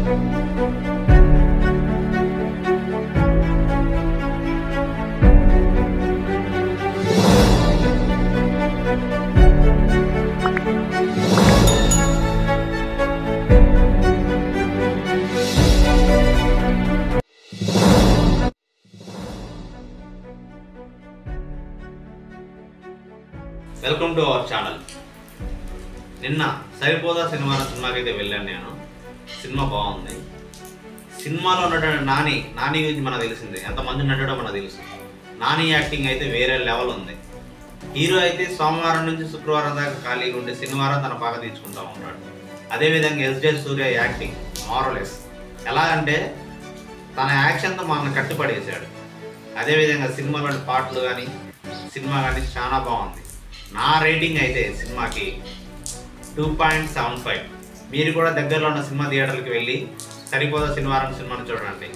Welcome to our channel. నిన్న సరిపోదా సినిమాకి అయితే వెళ్ళాను నేను. సినిమా బాగుంది. సినిమాలో ఉన్నటువంటి నాని గురించి మనకు తెలిసిందే, ఎంతమంది నటుడో మనకు తెలుసు. నాని యాక్టింగ్ అయితే వేరే లెవెల్ ఉంది. హీరో అయితే సోమవారం నుంచి శుక్రవారం దాకా ఖాళీగా ఉంటే శనివారం తన పాక తీర్చుకుంటూ ఉంటాడు. అదేవిధంగా ఎస్జే సూర్య యాక్టింగ్ మారలెస్. ఎలాగంటే తన యాక్షన్తో మనల్ని కట్టుపడేశాడు. అదేవిధంగా సినిమాలోని పాటలు కానీ సినిమా కానీ చాలా బాగుంది. నా రేటింగ్ అయితే సినిమాకి 2.75. మీరు కూడా దగ్గరలో ఉన్న సినిమా థియేటర్కి వెళ్ళి సరిపోదా సినిమాని చూడండి.